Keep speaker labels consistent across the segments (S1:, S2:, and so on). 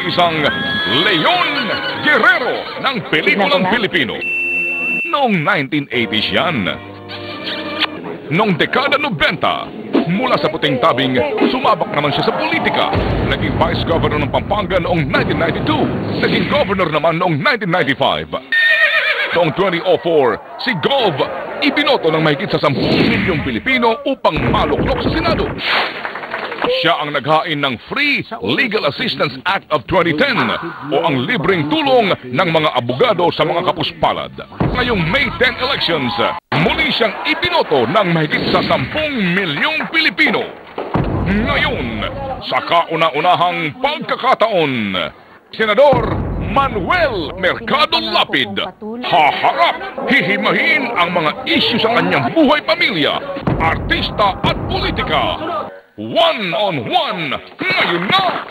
S1: nag-iisang Leon Guerrero ng pelikulang Pilipino. Noong 1980s yan. Noong dekada 90, mula sa puting tabing, sumabak naman siya sa politika. Naging Vice Governor ng Pampanga noong 1992. Naging Governor naman noong 1995. Noong 2004, si Gov ibinoto ng mahigit sa 10 milyong Pilipino upang maluklok sa Senado. Siya ang naghain ng Free Legal Assistance Act of 2010 o ang libreng tulong ng mga abogado sa mga kapuspalad. Ngayong May 10 elections, muli siyang ibinoto ng mahigit sa 10 milyong Pilipino. Ngayon, sa kauna-unahang pagkakataon, Senador Manuel Mercado Lapid haharap, hihimahin ang mga isyu sa kanyang buhay pamilya, artista at politika. One-on-one, ngayon na!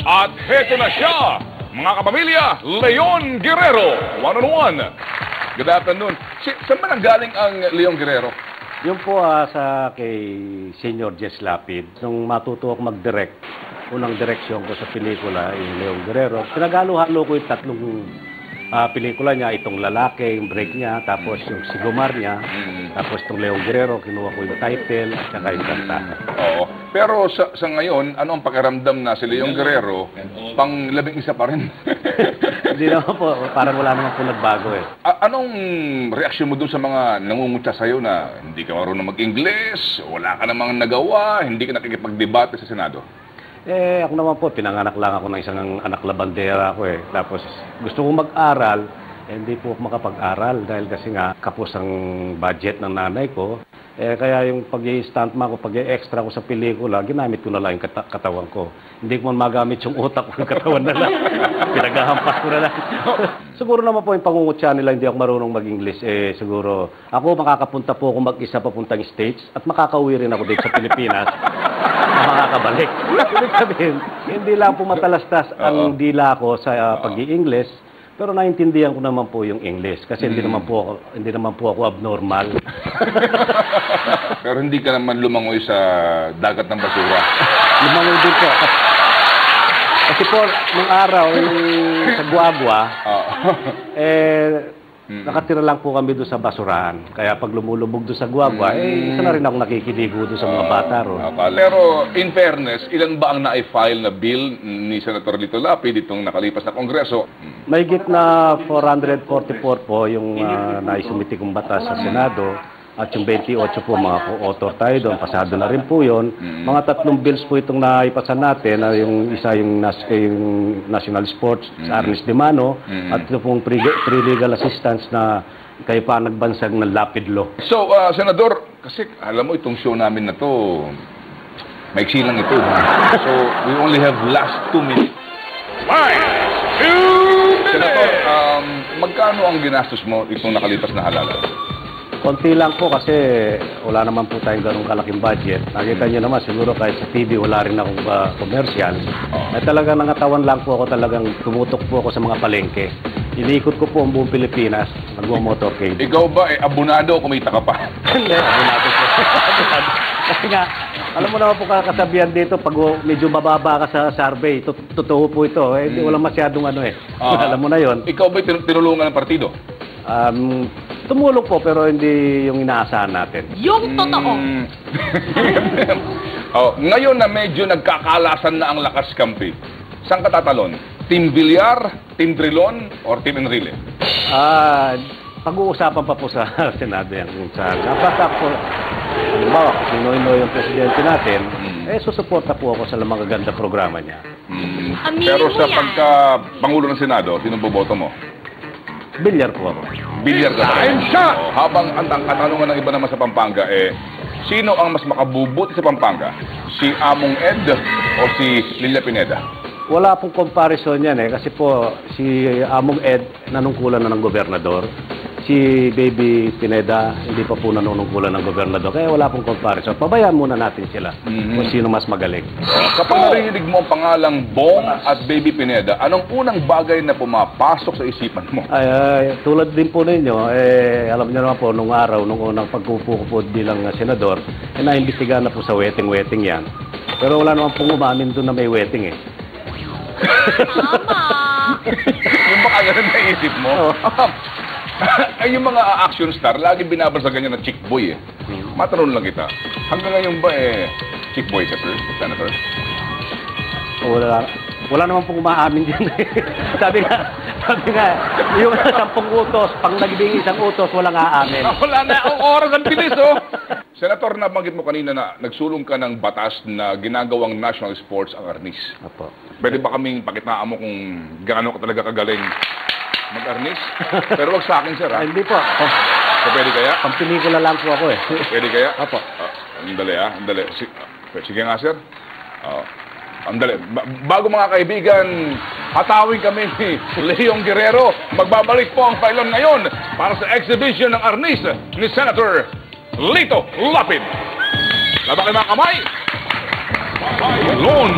S1: At heto na siya, mga kapamilya, Leon Guerrero, one-on-one. Good afternoon. Saan ba nanggaling ang Leon Guerrero?
S2: Yung po sa kay Senior Jess Lapid, nung matuto ako mag-direct, unang direksyon ko sa pelikula, yung Leon Guerrero, pinag-halo-halo ko yung tatlong pelikula niya, itong Lalaki, yung break niya, tapos yung Sigomar niya, tapos itong Leon Guerrero, kinuha ko yung title, at saka yung kanta.
S1: Oo. Pero sa ngayon, ano ang pakiramdam na si Leon Guerrero, pang 11 pa rin?
S2: Hindi naman po, parang wala naman po nagbago eh.
S1: Anong reaksyon mo dun sa mga nangungutya sa'yo na hindi ka marunong mag-Ingles, wala ka namang nagawa, hindi ka nakikipagdebate sa Senado?
S2: Ako naman po, pinanganak lang ako ng isang anak labandera ko eh. Tapos gusto kong mag-aral, hindi po ako makapag-aral dahil kasi nga kapos ang budget ng nanay ko. Kaya yung pag-i-stuntman ko, pag-i-extra ko sa pelikula, ginamit ko na lang yung katawan ko. Hindi ko man magamit yung utak ko, yung katawan na lang. Pinaghahampas ko na lang. Siguro naman po yung pangungutya nila, hindi ako marunong mag-English. Siguro ako makakapunta po ako mag-isa papuntang States at makakauwi rin ako dito sa Pilipinas. Makakabalik. Ibig sabihin, hindi lang po matalastas ang dila ko sa pag-i-English, pero naintindihan ko naman po yung English kasi hindi naman po ako abnormal.
S1: Pero hindi ka naman lumangoy sa dagat ng basura.
S2: Lumangoy din po. Kasi po, nung araw, sa Guagua, nakatira lang po kami doon sa basurahan. Kaya pag lumulubog doon sa Guagua, isa na rin ako nakikiligo doon sa mga bata ron.
S1: Pero in fairness, ilan ba ang na-file na bill ni Senator Lito Lapid ditong nakalipas na Kongreso?
S2: Mahigit na 444 po yung naisumiti kong batas sa Senado. At yung 28 po, mga co-author tayo doon, pasado na rin po yun. Mga 3 bills po itong naipasan natin, yung isa yung National Sports, sa Ernest De Mano, at ito pong pre-legal assistance na kayo pa nagbansag ng Lapid Law. So,
S1: Senador, kasi alam mo itong show namin na to, maiksi lang ito. So, we only have last 2 minutes. 5, 2 minutes! Senator, magkano ang ginastos mo itong nakalipas na halalan?
S2: Konti lang po kasi wala naman po tayong ganong kalaking budget. Nakita niyo naman siguro kahit sa TV wala rin akong commercial. Talagang nangatawan lang po ako, talagang tumutok po ako sa mga palengke. Iniikot ko po ang buong Pilipinas, nagmo-motorcade.
S1: Ikaw ba, abonado o kumita ka pa?
S2: Hindi, abonado po. Kasi nga, alam mo naman po kakasabihan dito, pag medyo mababa ka sa survey, totoo po ito. Hindi wala masyadong alam mo na yon.
S1: Ikaw ba tinulungan ng partido?
S2: Tumulong po pero hindi yung inaasahan natin.
S3: Yung totoo.
S1: Ngayon na medyo nagkakalasan na ang lakas kampi, saan ka tatalon? Team Villar, Team Trilon, or Team Enrile?
S2: Pag-uusapan pa po sa Senado yan. Basta po, halimbawa, sino-ino yung presidente natin, susuporta po ako sa mga ganda programa niya.
S1: Pero sa pagka-pangulo ng Senado, sino boboto mo?
S2: Bilyar po ako.
S1: Bilyar ka ba? Habang ang katanungan ng iba naman sa Pampanga, sino ang mas makabubuti sa Pampanga? Si Among Ed o si Lilia Pineda?
S2: Wala pong comparison yan kasi po si Among Ed nanungkulan na ng gobernador. Si Baby Pineda hindi pa po nanunungkulan ng gobernador. Kaya wala pong comparison. Pabayaan muna natin sila kung sino mas magaling.
S1: Kapag narinig mo ang pangalang Bong at Baby Pineda, anong unang bagay na pumapasok sa isipan mo?
S2: Tulad din po ninyo, alam niyo naman po, nung araw, nung unang pagkupo ko po bilang senador, naimbestigahan na po sa wedding yan. Pero wala naman pong umamin doon na may wedding eh.
S3: Tama.
S1: Yung baka ganun naisip mo. Ay, yung mga action star, lagi binabasa ganyan na chick boy eh. Matanong lang kita, hanggang ngayon ba chick boy ka, Senator?
S2: Wala naman pong umaamin dyan. sabi nga, yung 10 utos, pang nagbing 1 utos, walang aamin.
S1: Wala na, ang oras ang bilis, oh! Senator, nabanggit mo kanina na nagsulong ka ng batas na ginagawang national sports ang arnis.
S2: Opo.
S1: Pwede ba kaming pakitaan mo kung gaano ka talaga kagaling mag-arnis? Pero wag sa akin, sir, ha?
S2: Hindi po.
S1: So, pwede kaya?
S2: Pang pelikula lang po ako eh.
S1: Pwede kaya?
S2: Opo.
S1: Andali, ha? Andali. Sige nga, sir. Andali. Bago mga kaibigan, hatawin kami ni Leong Guerrero. Magbabalik po ang pailon ngayon para sa exhibition ng arnis ni Senator Lito Lapid. Labak kayo mga kamay. Pailon!